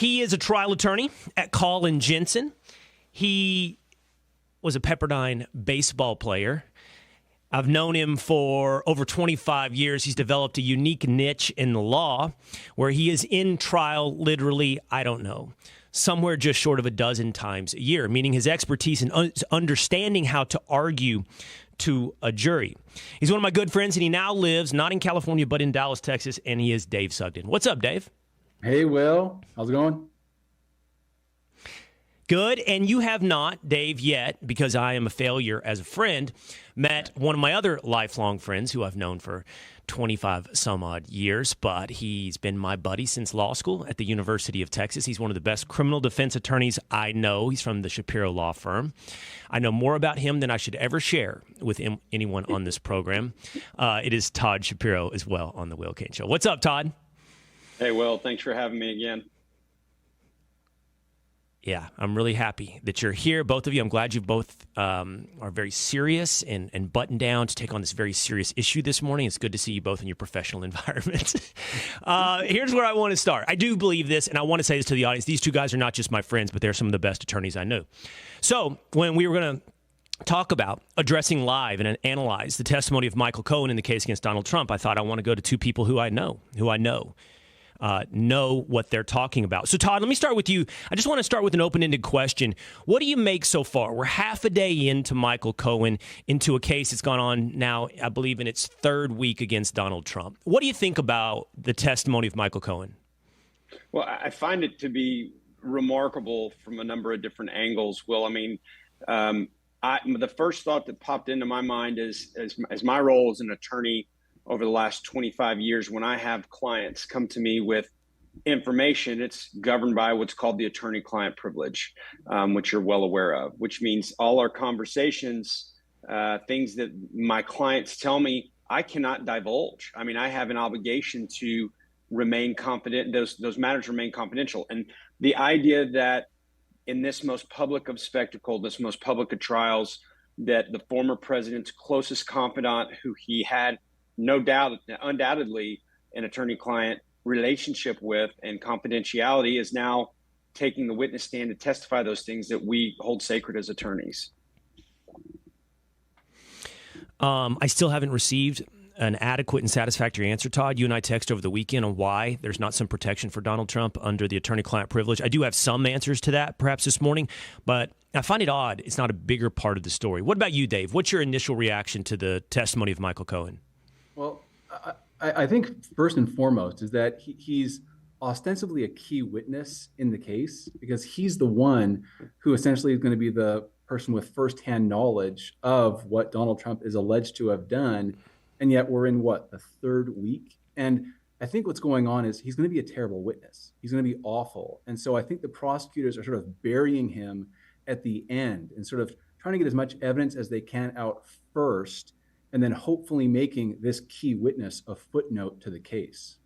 He is a trial attorney at Cohen Jensen. He was a Pepperdine baseball player. I've known him for over 25 years. He's developed a unique niche in the law where he is in trial literally, I don't know, somewhere just short of a dozen times a year, meaning his expertise in understanding how to argue to a jury. He's one of my good friends, and he now lives not in California, but in Dallas, Texas, and he is Dave Sugden. What's up, Dave? Hey, Will. How's it going? Good. And you have not, Dave, yet, because I am a failure as a friend, met one of my other lifelong friends who I've known for 25 some odd years, but he's been my buddy since law school at the University of Texas. He's one of the best criminal defense attorneys I know. He's from the Shapiro law firm. I know more about him than I should ever share with anyone on this program. It is Todd Shapiro as well on the Will Cain Show. What's up, Todd? Hey, Will, thanks for having me again. Yeah, I'm really happy that you're here, both of you. I'm glad you both are very serious and buttoned down to take on this very serious issue this morning. It's good to see you both in your professional environment. Here's where I want to start. I do believe this, and I want to say this to the audience. These two guys are not just my friends, but they're some of the best attorneys I know. So when we were going to talk about addressing live and analyze the testimony of Michael Cohen in the case against Donald Trump, I thought I want to go to two people who I know what they're talking about. So, Todd, let me start with you. I just want to start with an open-ended question. What do you make so far? We're half a day into Michael Cohen, into a case that's gone on now, I believe, in its third week against Donald Trump. What do you think about the testimony of Michael Cohen? Well, I find it to be remarkable from a number of different angles, Will. I mean, the first thought that popped into my mind is, as my role as an attorney over the last 25 years, when I have clients come to me with information, it's governed by what's called the attorney-client privilege, which you're well aware of, which means all our conversations, things that my clients tell me, I cannot divulge. I mean, I have an obligation to remain confident. Those matters remain confidential. And the idea that in this most public of spectacle, this most public of trials, that the former president's closest confidant, who he had no doubt, undoubtedly, an attorney-client relationship with and confidentiality, is now taking the witness stand to testify those things that we hold sacred as attorneys. I still haven't received an adequate and satisfactory answer, Todd. You and I texted over the weekend on why there's not some protection for Donald Trump under the attorney-client privilege. I do have some answers to that perhaps this morning, but I find it odd it's not a bigger part of the story. What about you, Dave? What's your initial reaction to the testimony of Michael Cohen? Well, I think first and foremost is that he's ostensibly a key witness in the case because he's the one who essentially is going to be the person with firsthand knowledge of what Donald Trump is alleged to have done. And yet we're in the third week. And I think what's going on is he's going to be a terrible witness. He's going to be awful. And so I think the prosecutors are sort of burying him at the end and sort of trying to get as much evidence as they can out first, and then hopefully making this key witness a footnote to the case.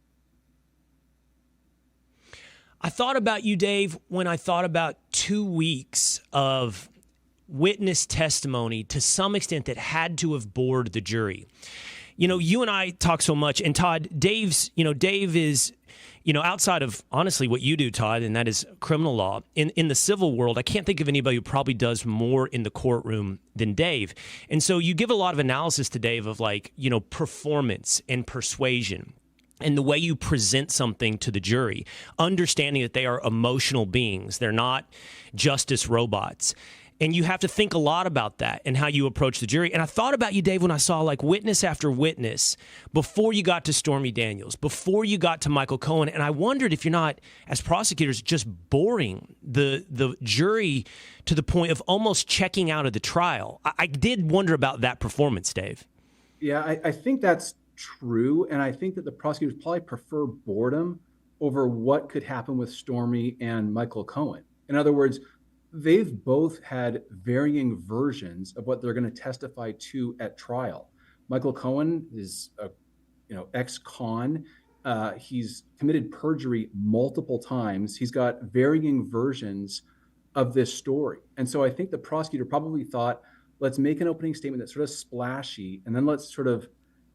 I thought about you, Dave, when I thought about 2 weeks of witness testimony to some extent that had to have bored the jury. You know, you and I talk so much, and Todd, Dave is, outside of honestly what you do, Todd, and that is criminal law. In the civil world, I can't think of anybody who probably does more in the courtroom than Dave. And so you give a lot of analysis to Dave of performance and persuasion and the way you present something to the jury, understanding that they are emotional beings. They're not justice robots. And you have to think a lot about that and how you approach the jury. And I thought about you, Dave, when I saw witness after witness before you got to Stormy Daniels, before you got to Michael Cohen. And I wondered if you're not, as prosecutors, just boring the jury to the point of almost checking out of the trial. I did wonder about that performance, Dave. Yeah, I think that's true. And I think that the prosecutors probably prefer boredom over what could happen with Stormy and Michael Cohen. In other words, they've both had varying versions of what they're going to testify to at trial. Michael Cohen is a ex-con. He's committed perjury multiple times. He's got varying versions of this story. And so I think the prosecutor probably thought, let's make an opening statement that's sort of splashy, and then let's sort of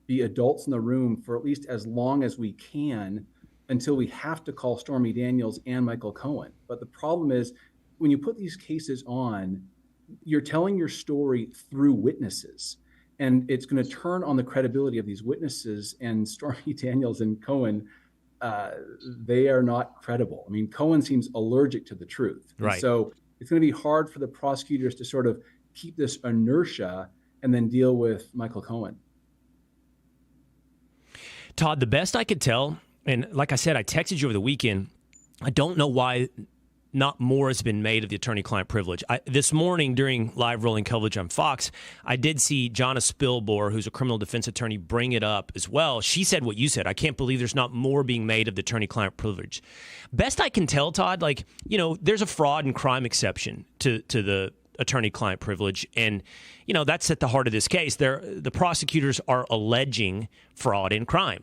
be adults in the room for at least as long as we can until we have to call Stormy Daniels and Michael Cohen. But the problem is, when you put these cases on, you're telling your story through witnesses, and it's going to turn on the credibility of these witnesses. And Stormy Daniels and Cohen, they are not credible. I mean, Cohen seems allergic to the truth. Right. And so it's going to be hard for the prosecutors to sort of keep this inertia and then deal with Michael Cohen. Todd, the best I could tell, and like I said, I texted you over the weekend, I don't know why not more has been made of the attorney-client privilege. This morning during live rolling coverage on Fox, I did see Jonna Spilbor, who's a criminal defense attorney, bring it up as well. She said what you said. I can't believe there's not more being made of the attorney-client privilege. Best I can tell, Todd, there's a fraud and crime exception to the attorney-client privilege, and that's at the heart of this case. The prosecutors are alleging fraud and crime.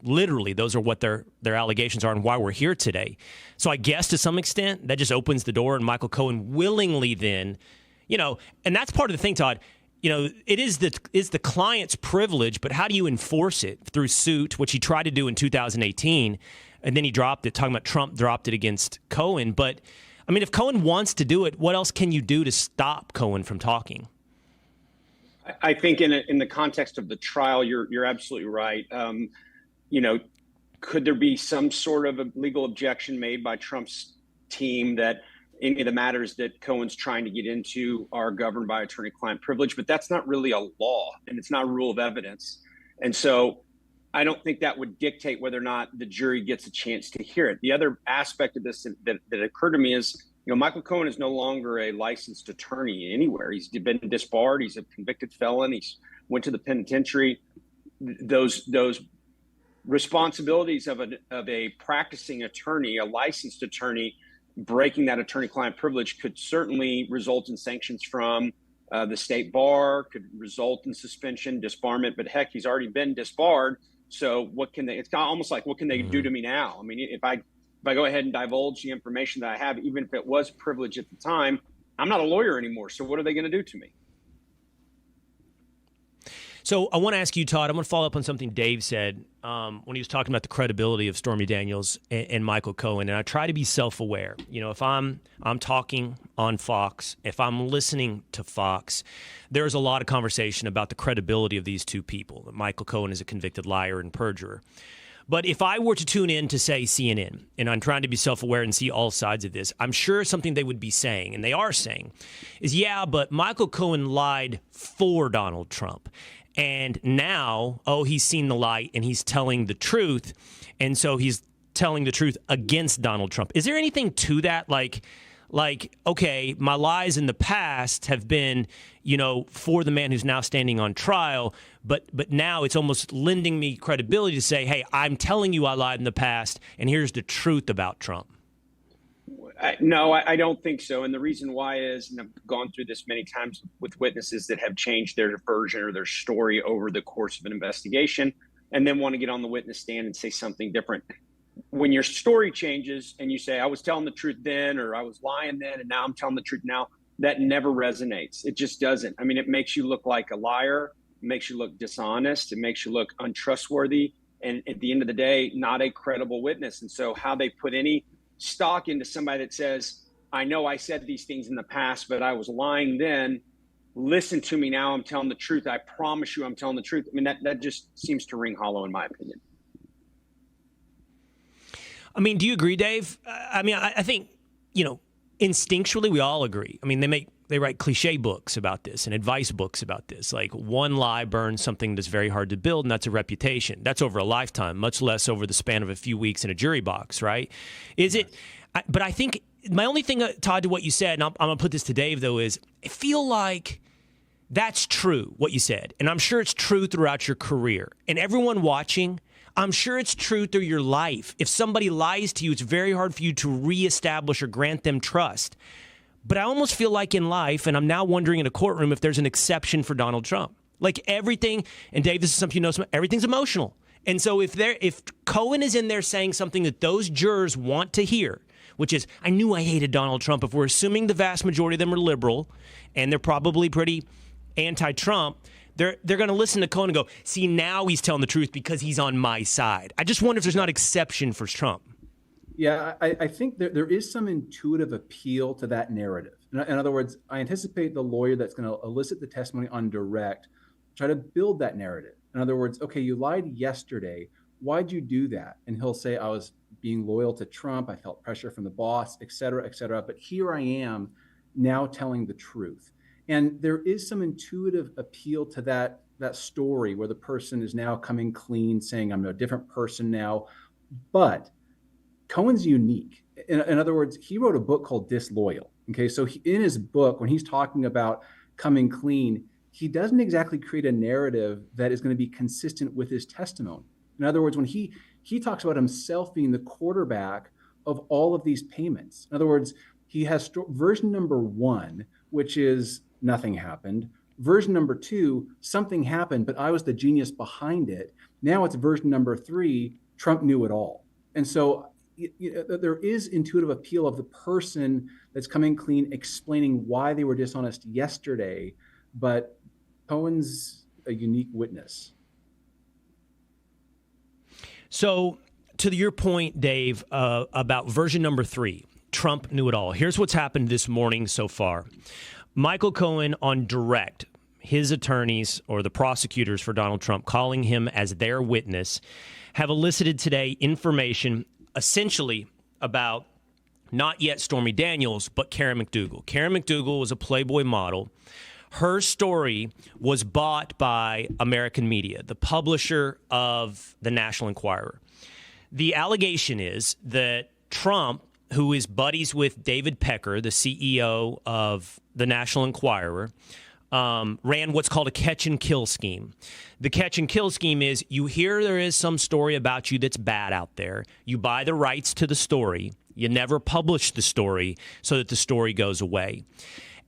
Literally, those are what their allegations are and why we're here today. So I guess to some extent that just opens the door, and Michael Cohen willingly then, and that's part of the thing, Todd. It is the client's privilege, but how do you enforce it through suit, which he tried to do in 2018, and then he dropped it, talking about Trump dropped it against Cohen. But I mean, if Cohen wants to do it, what else can you do to stop Cohen from talking? I think in the context of the trial, you're absolutely right. Could there be some sort of a legal objection made by Trump's team that any of the matters that Cohen's trying to get into are governed by attorney-client privilege? But that's not really a law, and it's not a rule of evidence. And so I don't think that would dictate whether or not the jury gets a chance to hear it. The other aspect of this that occurred to me is, Michael Cohen is no longer a licensed attorney anywhere. He's been disbarred. He's a convicted felon. He's went to the penitentiary. Those responsibilities of a practicing attorney, a licensed attorney, breaking that attorney-client privilege could certainly result in sanctions from the state bar, could result in suspension, disbarment. But heck, he's already been disbarred. So what can they? It's almost like, what can they do to me now? I mean, if I go ahead and divulge the information that I have, even if it was privilege at the time, I'm not a lawyer anymore. So what are they going to do to me? So I want to ask you, Todd, I'm going to follow up on something Dave said when he was talking about the credibility of Stormy Daniels and Michael Cohen. And I try to be self-aware. If I'm talking on Fox, if I'm listening to Fox, there's a lot of conversation about the credibility of these two people. That Michael Cohen is a convicted liar and perjurer. But if I were to tune in to, say, CNN, and I'm trying to be self-aware and see all sides of this, I'm sure something they would be saying, and they are saying, is, yeah, but Michael Cohen lied for Donald Trump. And now, he's seen the light and he's telling the truth. And so he's telling the truth against Donald Trump. Is there anything to that? Like, okay, my lies in the past have been, for the man who's now standing on trial. But now it's almost lending me credibility to say, hey, I'm telling you I lied in the past, and here's the truth about Trump. No, I don't think so. And the reason why is, and I've gone through this many times with witnesses that have changed their version or their story over the course of an investigation, and then want to get on the witness stand and say something different. When your story changes and you say, I was telling the truth then, or I was lying then, and now I'm telling the truth now, that never resonates. It just doesn't. I mean, it makes you look like a liar. It makes you look dishonest. It makes you look untrustworthy. And at the end of the day, not a credible witness. And so how they put any stock into somebody that says, I know I said these things in the past, but I was lying then. Listen to me now. I'm telling the truth. I promise you I'm telling the truth. I mean, that just seems to ring hollow in my opinion. I mean, do you agree, Dave? I mean, I think, instinctually we all agree. I mean, they write cliche books about this and advice books about this. Like, one lie burns something that's very hard to build, and that's a reputation. That's over a lifetime, much less over the span of a few weeks in a jury box, right? But I think my only thing, Todd, to what you said, and I'm going to put this to Dave, though, is I feel like that's true, what you said. And I'm sure it's true throughout your career. And everyone watching, I'm sure it's true through your life. If somebody lies to you, it's very hard for you to reestablish or grant them trust. But I almost feel like in life, and I'm now wondering in a courtroom if there's an exception for Donald Trump. Like everything, and Dave, this is something you know, everything's emotional. And so if Cohen is in there saying something that those jurors want to hear, which is, I knew I hated Donald Trump, if we're assuming the vast majority of them are liberal, and they're probably pretty anti-Trump, They're going to listen to Cohen and go, see, now he's telling the truth because he's on my side. I just wonder if there's not exception for Trump. Yeah, I think there is some intuitive appeal to that narrative. In other words, I anticipate the lawyer that's going to elicit the testimony on direct, try to build that narrative. In other words, okay, you lied yesterday. Why'd you do that? And he'll say, I was being loyal to Trump. I felt pressure from the boss, et cetera, et cetera. But here I am now telling the truth. And there is some intuitive appeal to that story where the person is now coming clean, saying, I'm a different person now. But Cohen's unique. In other words, he wrote a book called Disloyal. Okay, so in his book, when he's talking about coming clean, he doesn't exactly create a narrative that is going to be consistent with his testimony. In other words, when he talks about himself being the quarterback of all of these payments. In other words, he has version number 1, which is nothing happened. Version number 2, something happened, but I was the genius behind it. Now it's version number 3, Trump knew it all. And so there is intuitive appeal of the person that's coming clean, explaining why they were dishonest yesterday, but Cohen's a unique witness. So to your point, Dave, about version number 3, Trump knew it all. Here's what's happened this morning so far. Michael Cohen on direct, his attorneys or the prosecutors for Donald Trump calling him as their witness, have elicited today information essentially about not yet Stormy Daniels, but Karen McDougal. Karen McDougal was a Playboy model. Her story was bought by American media, the publisher of the National Enquirer. The allegation is that Trump, who is buddies with David Pecker, the CEO of the National Enquirer, ran what's called a catch and kill scheme. The catch and kill scheme is you hear there is some story about you that's bad out there. You buy the rights to the story. You never publish the story so that the story goes away.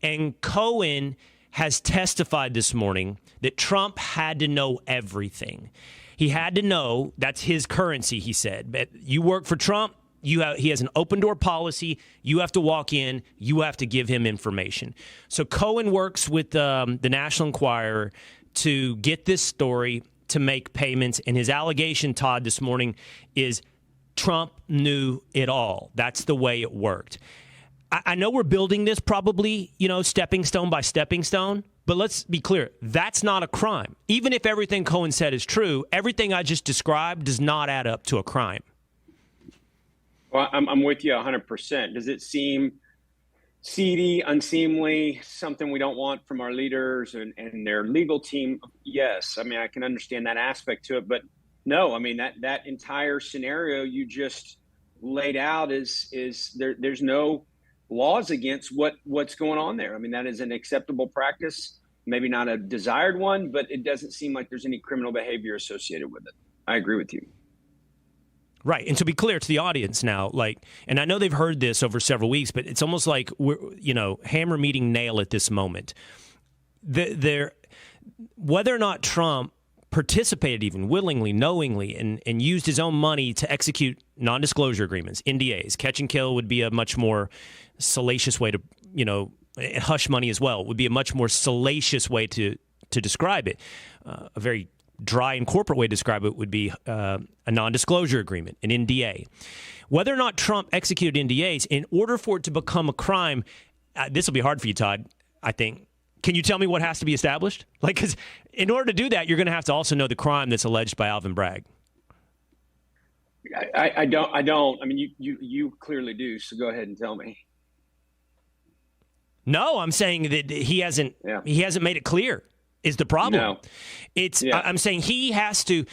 And Cohen has testified this morning that Trump had to know everything. He had to know, that's his currency, he said. But you work for Trump, he has an open door policy. You have to walk in. You have to give him information. So Cohen works with the National Enquirer to get this story to make payments. And his allegation, Todd, this morning is Trump knew it all. That's the way it worked. I know we're building this probably, stepping stone by stepping stone. But let's be clear, that's not a crime. Even if everything Cohen said is true, everything I just described does not add up to a crime. Well, I'm with you 100%. Does it seem seedy, unseemly, something we don't want from our leaders and their legal team? Yes. I mean, I can understand that aspect to it, but no, I mean, that entire scenario you just laid out is there's no laws against what's going on there. I mean, that is an acceptable practice, maybe not a desired one, but it doesn't seem like there's any criminal behavior associated with it. I agree with you. Right. And to be clear to the audience now, and I know they've heard this over several weeks, but it's almost like we're, hammer meeting nail at this moment. Whether or not Trump participated even willingly, knowingly, and used his own money to execute non-disclosure agreements, NDAs, catch and kill would be a much more salacious way to, hush money as well, would be a much more salacious way to describe it. A very dry and corporate way to describe it would be a non-disclosure agreement, an NDA. Whether or not Trump executed NDAs, in order for it to become a crime, this will be hard for you, Todd, I think. Can you tell me what has to be established? Because in order to do that, you're going to have to also know the crime that's alleged by Alvin Bragg. I don't. I mean, you clearly do. So go ahead and tell me. No, I'm saying that he hasn't made it clear. Is the problem. No. I'm saying he has to,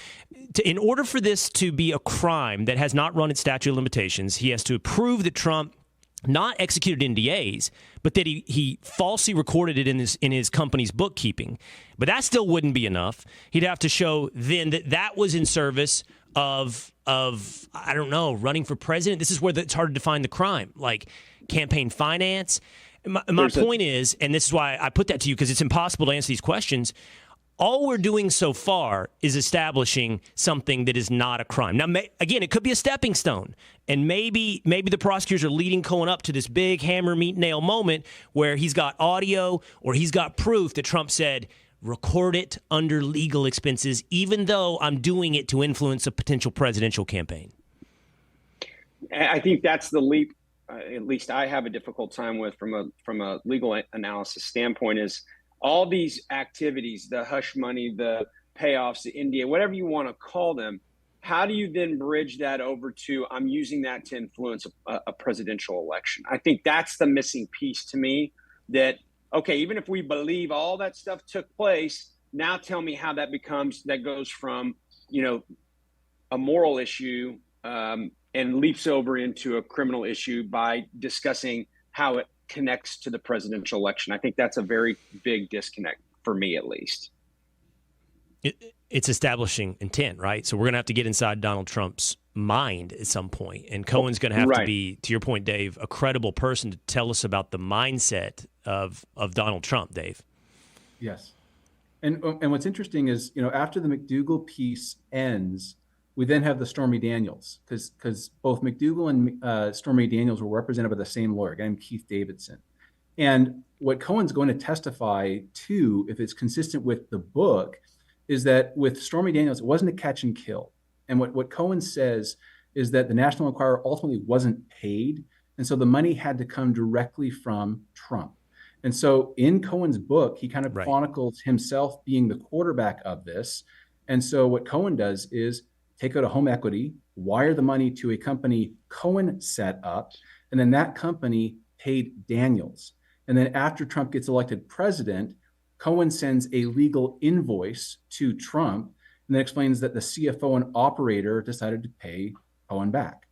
in order for this to be a crime that has not run its statute of limitations, he has to prove that Trump not executed NDAs, but that he falsely recorded it in his company's bookkeeping. But that still wouldn't be enough. He'd have to show then that was in service of I don't know, running for president. This is where it's hard to define the crime, like campaign finance. My point is, and this is why I put that to you, because it's impossible to answer these questions, all we're doing so far is establishing something that is not a crime. Now, again, it could be a stepping stone, and maybe the prosecutors are leading Cohen up to this big hammer, meat, nail moment where he's got audio or he's got proof that Trump said, record it under legal expenses, even though I'm doing it to influence a potential presidential campaign? I think that's the leap. At least I have a difficult time with from a legal analysis standpoint. Is all these activities, the hush money, the payoffs, the India, whatever you want to call them. How do you then bridge that over to I'm using that to influence a presidential election? I think that's the missing piece to me. That okay, even if we believe all that stuff took place, now tell me how that goes from a moral issue and leaps over into a criminal issue by discussing how it connects to the presidential election. I think that's a very big disconnect for me, at least. It's establishing intent, right? So we're going to have to get inside Donald Trump's mind at some point. And Cohen's going to have to be, to your point, Dave, a credible person to tell us about the mindset of Donald Trump, Dave. Yes. And what's interesting is, after the McDougal piece ends, we then have the Stormy Daniels, because both McDougal and Stormy Daniels were represented by the same lawyer, a guy named Keith Davidson. And what Cohen's going to testify to, if it's consistent with the book, is that with Stormy Daniels, it wasn't a catch and kill. And what Cohen says is that the National Enquirer ultimately wasn't paid. And so the money had to come directly from Trump. And so in Cohen's book, he kind of chronicles himself being the quarterback of this. And so what Cohen does is take out a home equity, wire the money to a company Cohen set up, and then that company paid Daniels. And then after Trump gets elected president, Cohen sends a legal invoice to Trump and then explains that the CFO and operator decided to pay Cohen back.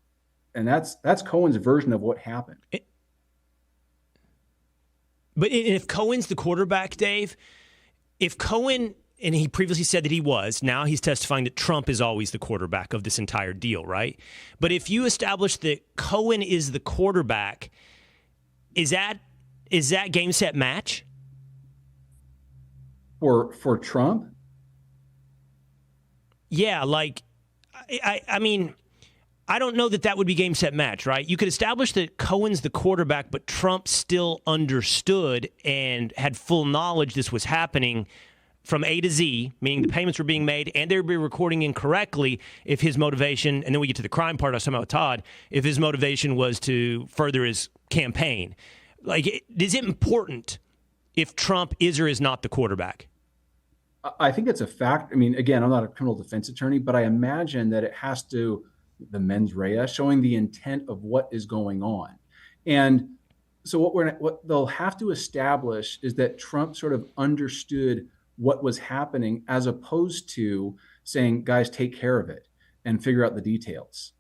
And that's Cohen's version of what happened. But if Cohen's the quarterback, Dave, if Cohen, and he previously said that he was, now he's testifying that Trump is always the quarterback of this entire deal, right? But if you establish that Cohen is the quarterback, is that game, set, match? For Trump? Yeah, I mean, I don't know that would be game, set, match, right? You could establish that Cohen's the quarterback, but Trump still understood and had full knowledge this was happening from A to Z, meaning the payments were being made and they would be recording incorrectly if his motivation, and then we get to the crime part I was talking about with Todd, if his motivation was to further his campaign. Is it important if Trump is or is not the quarterback? I think it's a fact. I mean, again, I'm not a criminal defense attorney, but I imagine that it has to, the mens rea, showing the intent of what is going on. And so what they'll have to establish is that Trump sort of understood what was happening, as opposed to saying, guys, take care of it and figure out the details.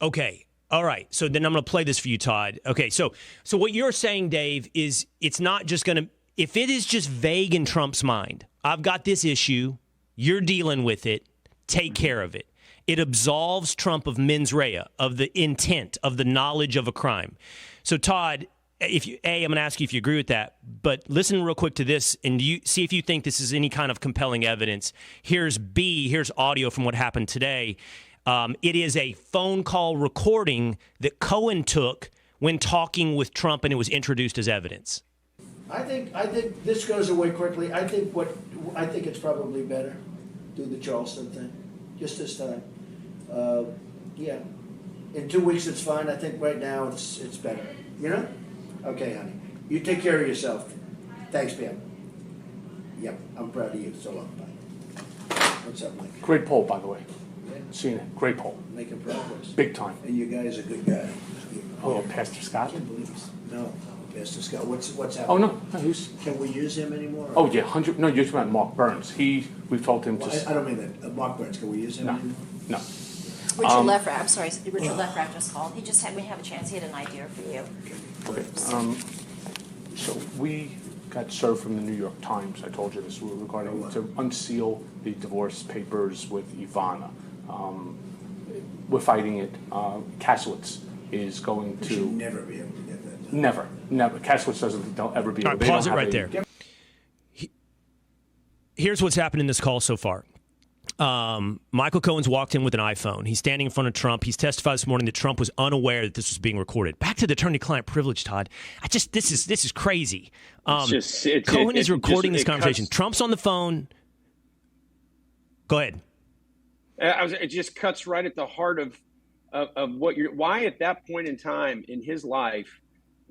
Okay. All right. So then I'm going to play this for you, Todd. Okay. So what you're saying, Dave, is it's not just going to, if it is just vague in Trump's mind, I've got this issue, you're dealing with it, take care of it. It absolves Trump of mens rea, of the intent, of the knowledge of a crime. So Todd, I'm going to ask you if you agree with that, but listen real quick to this and you see if you think this is any kind of compelling evidence. Here's audio from what happened today. It is a phone call recording that Cohen took when talking with Trump, and it was introduced as evidence. I think this goes away quickly. I think it's probably better. Do the Charleston thing, just this time. Yeah, in 2 weeks it's fine. I think right now it's better. Okay, honey. You take care of yourself. Thanks, Pam. Yep, I'm proud of you. So long. Bye. What's up, Mike? Great poll, by the way. Yeah. Seen it. Great poll. Making progress. Big time. And you guys are good guy. Oh, Pastor Scott? I can't believe it. No, Pastor Scott. What's happening? Oh, no. He's... Can we use him anymore? Oh, yeah. 100. No, you're talking about Mark Burns. We've told him to... I don't mean that. Mark Burns. Can we use him anymore? No. Richard Lefrak, I'm sorry, Richard Lefrak just called. He just had, we have a chance, he had an idea for you. Okay. So we got served from the New York Times, I told you this, regarding to unseal the divorce papers with Ivana. We're fighting it. Kaslowitz is going to... You'll never be able to get that done. Never. Kaslowitz doesn't, they'll ever be able to... All right, pause it right there. Here's what's happened in this call so far. Michael Cohen's walked in with an iPhone. He's standing in front of Trump. He's testified this morning that Trump was unaware that this was being recorded. Back to the attorney-client privilege, Todd. This is crazy. Cohen is recording this conversation. Trump's on the phone. Go ahead. It just cuts right at the heart of what why at that point in time in his life,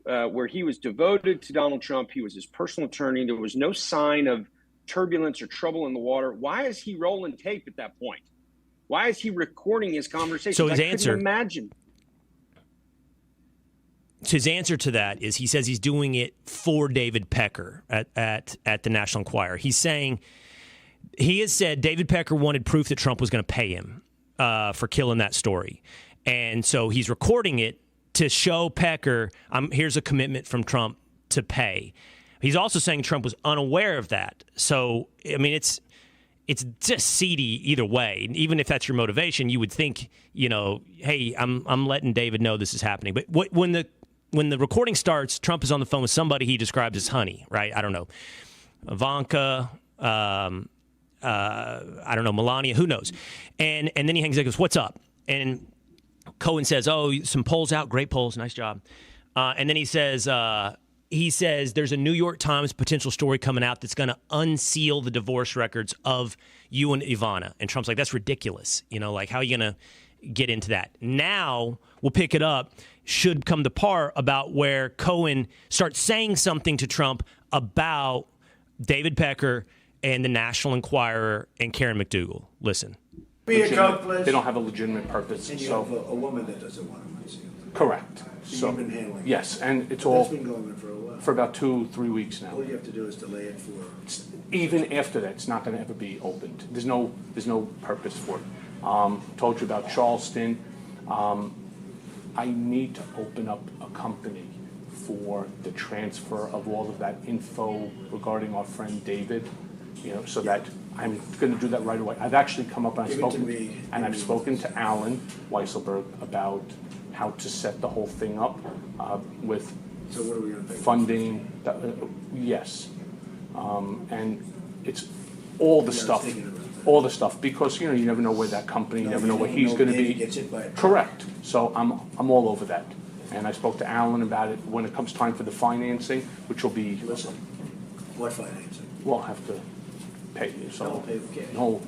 where he was devoted to Donald Trump, he was his personal attorney. There was no sign of turbulence or trouble in the water. Why is he rolling tape at that point? Why is he recording his conversation? So his answer, imagine. His answer to that is he says he's doing it for David Pecker at the National Enquirer. He's saying he has said David Pecker wanted proof that Trump was going to pay him for killing that story, and so he's recording it to show Pecker, here's a commitment from Trump to pay. He's also saying Trump was unaware of that. So, I mean, it's just seedy either way. Even if that's your motivation, you would think, hey, I'm letting David know this is happening. But when the recording starts, Trump is on the phone with somebody he describes as honey, right? I don't know. Ivanka, I don't know, Melania, who knows? And then he hangs up and goes, what's up? And Cohen says, oh, some polls out, great polls, nice job. And then he says, there's a New York Times potential story coming out that's going to unseal the divorce records of you and Ivana. And Trump's like, that's ridiculous. How are you going to get into that? Now we'll pick it up, should come to par about where Cohen starts saying something to Trump about David Pecker and the National Enquirer and Karen McDougal. Listen. Be accomplice. They don't have a legitimate purpose. And you have a woman that doesn't want to unseal. Correct. So you've been handling it. Yes, and it's That's been going on for a while. for about 2-3 weeks now. All you have to do is delay it for. Even after that, it's not going to ever be opened. There's no purpose for it. Told you about Charleston. I need to open up a company for the transfer of all of that info regarding our friend David, so that I'm going to do that right away. I've actually come up and I've spoken to Alan Weisselberg about how to set the whole thing up with So what are we going to pay? funding. Yes, and it's all the stuff. All the stuff, because you never know where that company, you never know where he's going to be. Gets hit by a truck. Correct. So I'm all over that, and I spoke to Alan about it when it comes time for the financing, which will be. Listen, what financing? We'll have to pay you. So I'll pay with cash. no.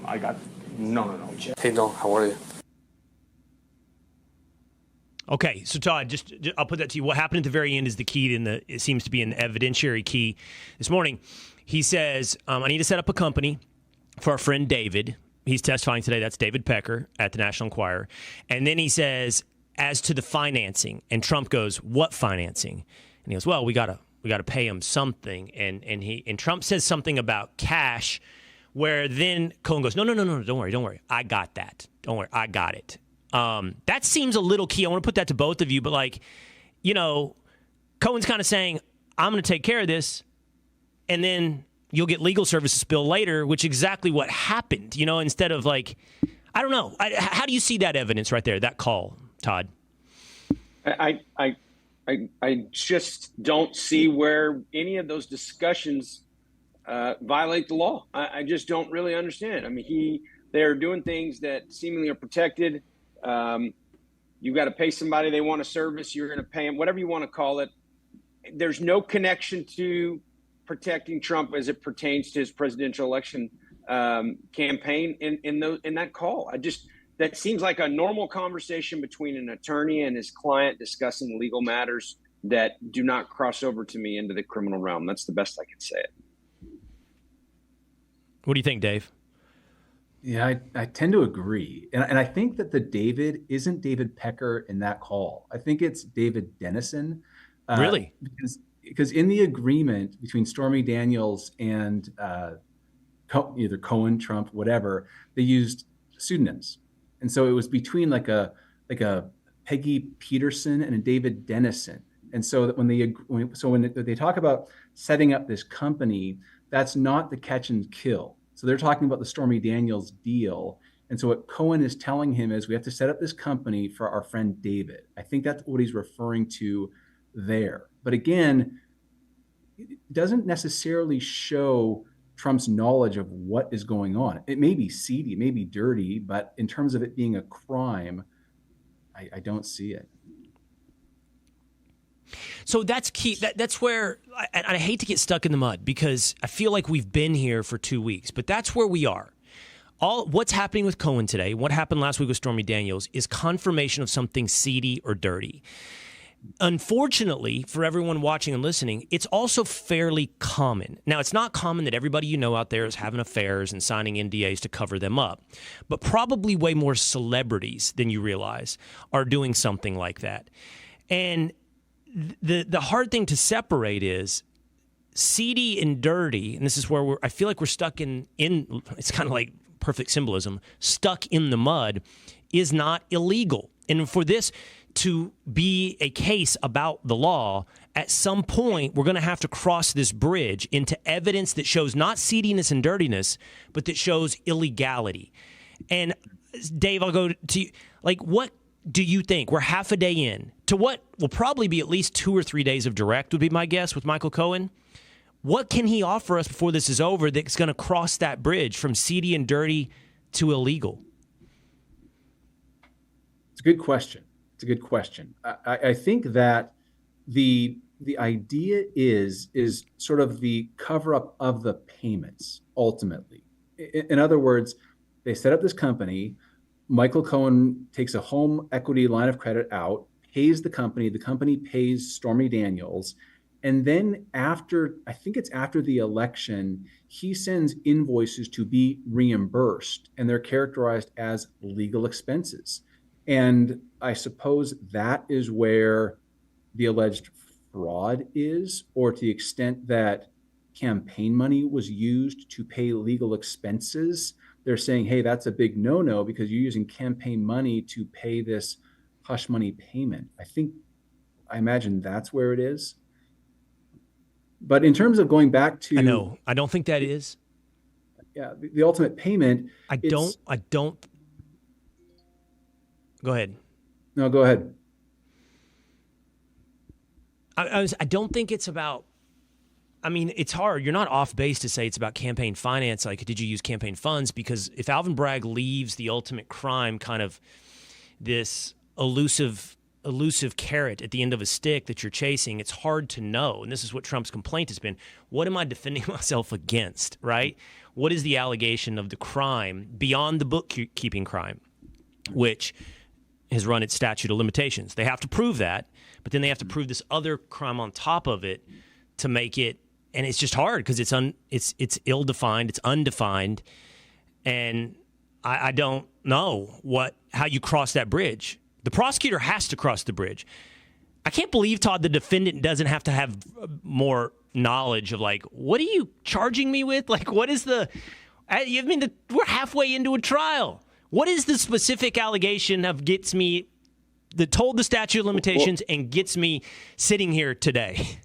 I got no. Hey, Don, how are you? Okay, so Todd, just I'll put that to you. What happened at the very end is the key it seems to be an evidentiary key. This morning, he says, I need to set up a company for our friend David. He's testifying today. That's David Pecker at the National Enquirer. And then he says, as to the financing, and Trump goes, what financing? And he goes, well, we gotta pay him something. And Trump says something about cash, where then Cohen goes, no, don't worry. I got that. Don't worry, I got it. That seems a little key. I want to put that to both of you, but Cohen's kind of saying, I'm going to take care of this, and then you'll get legal services bill later, which is exactly what happened, instead of I don't know. How do you see that evidence right there, that call, Todd? I just don't see where any of those discussions violate the law. I just don't really understand. I mean, they're doing things that seemingly are protected. You've got to pay somebody, they want a service, you're going to pay them, whatever you want to call it. There's no connection to protecting Trump as it pertains to his presidential election campaign in that call. That seems like a normal conversation between an attorney and his client discussing legal matters that do not cross over to me into the criminal realm. That's the best I can say it. What do you think, Dave? Yeah, I tend to agree. And I think that the David isn't David Pecker in that call. I think it's David Dennison. Really? Because in the agreement between Stormy Daniels and either Cohen, Trump, whatever, they used pseudonyms. And so it was between like a Peggy Peterson and a David Dennison. And so that when they talk about setting up this company, that's not the catch and kill. So they're talking about the Stormy Daniels deal. And so what Cohen is telling him is we have to set up this company for our friend David. I think that's what he's referring to there. But again, it doesn't necessarily show Trump's knowledge of what is going on. It may be seedy, it may be dirty, but in terms of it being a crime, I don't see it. So that's key. That's where I hate to get stuck in the mud because I feel like we've been here for 2 weeks, but that's where we are. What's happening with Cohen today, what happened last week with Stormy Daniels, is confirmation of something seedy or dirty. Unfortunately, for everyone watching and listening, it's also fairly common. Now, it's not common that everybody you know out there is having affairs and signing NDAs to cover them up, but probably way more celebrities than you realize are doing something like that. And the hard thing to separate is seedy and dirty, and this is where I feel like we're stuck in it's kind of like perfect symbolism, stuck in the mud, is not illegal. And for this to be a case about the law, at some point we're going to have to cross this bridge into evidence that shows not seediness and dirtiness, but that shows illegality. And Dave, I'll go to you. Like, what do you think? We're half a day in to what will probably be at least 2 or 3 days of direct, would be my guess, with Michael Cohen. What can he offer us before this is over that's going to cross that bridge from seedy and dirty to illegal? It's a good question. It's a good question. I think that the idea is sort of the cover up of the payments ultimately. In other words, they set up this company. Michael Cohen takes a home equity line of credit out, pays the company pays Stormy Daniels. And then I think it's after the election, he sends invoices to be reimbursed, and they're characterized as legal expenses. And I suppose that is where the alleged fraud is, or to the extent that campaign money was used to pay legal expenses. They're saying, hey, that's a big no-no because you're using campaign money to pay this hush money payment. I imagine that's where it is. But in terms of going back to... I don't think that is. Yeah, the ultimate payment... I don't... Go ahead. No, go ahead. I don't think it's about... I mean, it's hard. You're not off base to say it's about campaign finance. Like, did you use campaign funds? Because if Alvin Bragg leaves the ultimate crime kind of this elusive carrot at the end of a stick that you're chasing, it's hard to know. And this is what Trump's complaint has been. What am I defending myself against, right? What is the allegation of the crime beyond the bookkeeping crime, which has run its statute of limitations? They have to prove that, but then they have to prove this other crime on top of it to make it. And it's just hard because it's ill-defined, it's undefined, and I don't know how you cross that bridge. The prosecutor has to cross the bridge. I can't believe, Todd, the defendant doesn't have to have more knowledge of, like, what are you charging me with? Like, what is we're halfway into a trial. What is the specific allegation that told the statute of limitations and gets me sitting here today?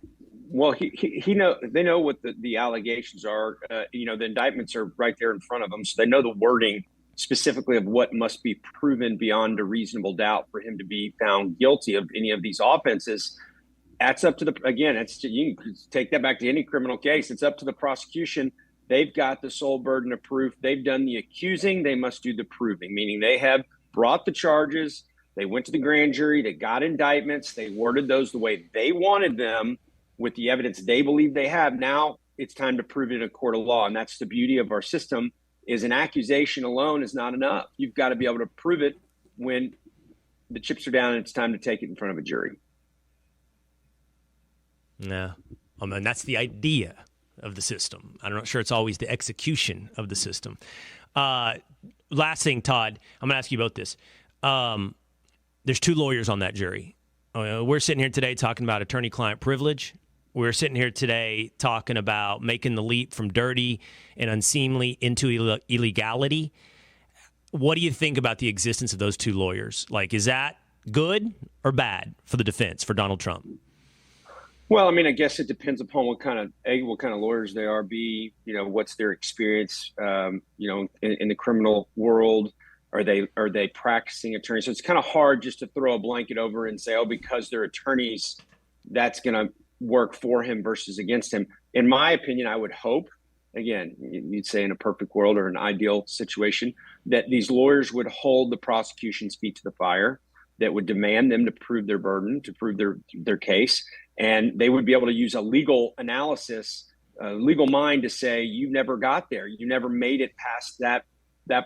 Well, they know what the allegations are. The indictments are right there in front of them, so they know the wording specifically of what must be proven beyond a reasonable doubt for him to be found guilty of any of these offenses. That's up to you can take that back to any criminal case. It's up to the prosecution. They've got the sole burden of proof. They've done the accusing. They must do the proving, meaning they have brought the charges. They went to the grand jury. They got indictments. They worded those the way they wanted them with the evidence they believe they have. Now it's time to prove it in a court of law. And that's the beauty of our system, is an accusation alone is not enough. You've got to be able to prove it when the chips are down and it's time to take it in front of a jury. No, I mean, that's the idea of the system. I'm not sure it's always the execution of the system. Last thing, Todd, I'm going to ask you about this. There's 2 lawyers on that jury. We're sitting here today talking about attorney-client privilege. We're sitting here today talking about making the leap from dirty and unseemly into illegality. What do you think about the existence of those 2 lawyers? Like, is that good or bad for the defense, for Donald Trump? Well, I mean, I guess it depends upon what kind of lawyers they are. What's their experience, in the criminal world. Are they practicing attorneys? So it's kind of hard just to throw a blanket over and say, because they're attorneys, that's going to work for him versus against him. In my opinion, I would hope again, you'd say in a perfect world or an ideal situation, that these lawyers would hold the prosecution's feet to the fire, that would demand them to prove their burden, to prove their case, and they would be able to use a legal analysis, a legal mind to say, you never got there, you never made it past that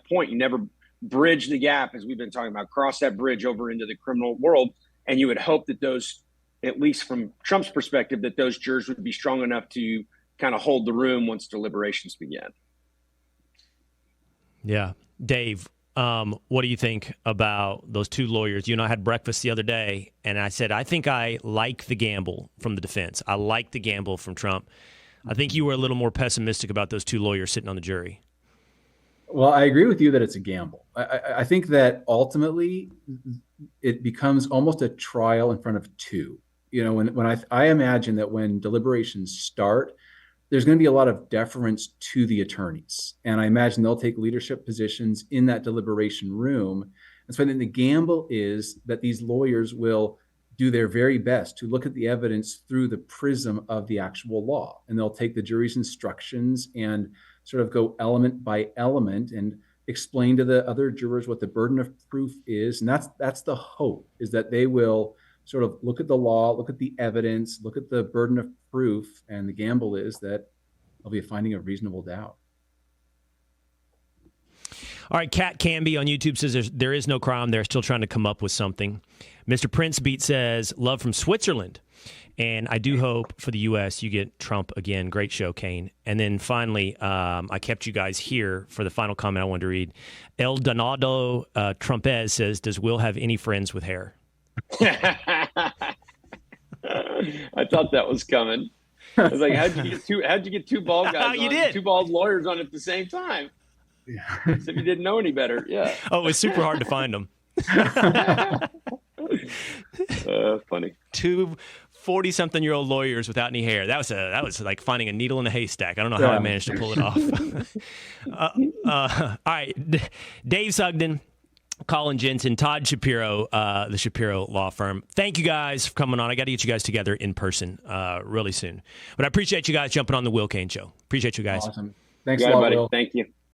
point, you never bridged the gap, as we've been talking about, cross that bridge over into the criminal world. And you would hope that those, at least from Trump's perspective, that those jurors would be strong enough to kind of hold the room once deliberations begin. Yeah. Dave, what do you think about those two lawyers? You and I had breakfast the other day, and I said, I think I like the gamble from the defense. I like the gamble from Trump. I think you were a little more pessimistic about those two lawyers sitting on the jury. Well, I agree with you that it's a gamble. I think that ultimately it becomes almost a trial in front of two. You know, when I imagine that when deliberations start, there's going to be a lot of deference to the attorneys. And I imagine they'll take leadership positions in that deliberation room. And so I think the gamble is that these lawyers will do their very best to look at the evidence through the prism of the actual law. And they'll take the jury's instructions and sort of go element by element and explain to the other jurors what the burden of proof is. And that's the hope, is that they will sort of look at the law, look at the evidence, look at the burden of proof. And the gamble is that there'll be a finding of reasonable doubt. All right, Kat Canby on YouTube says there is no crime. They're still trying to come up with something. Mr. Prince Beat says, love from Switzerland. And I do hope for the U.S. you get Trump again. Great show, Kane. And then finally, I kept you guys here for the final comment I wanted to read. El Donado Trumpez says, does Will have any friends with hair? I thought that was coming. I was like, how'd you get two bald guys You on, did. two bald lawyers on at the same time? Yeah. As if you didn't know any better. Yeah. Oh, it was super hard to find them. Funny. Two 40-something-year-old lawyers without any hair. That was like finding a needle in a haystack. I don't know how I managed to pull it off. All right, Dave Sugden, Colin Jensen, Todd Shapiro, the Shapiro Law Firm. Thank you guys for coming on. I got to get you guys together in person really soon. But I appreciate you guys jumping on the Will Kane Show. Appreciate you guys. Awesome. Thanks Yeah, a lot, buddy. Will. Thank you.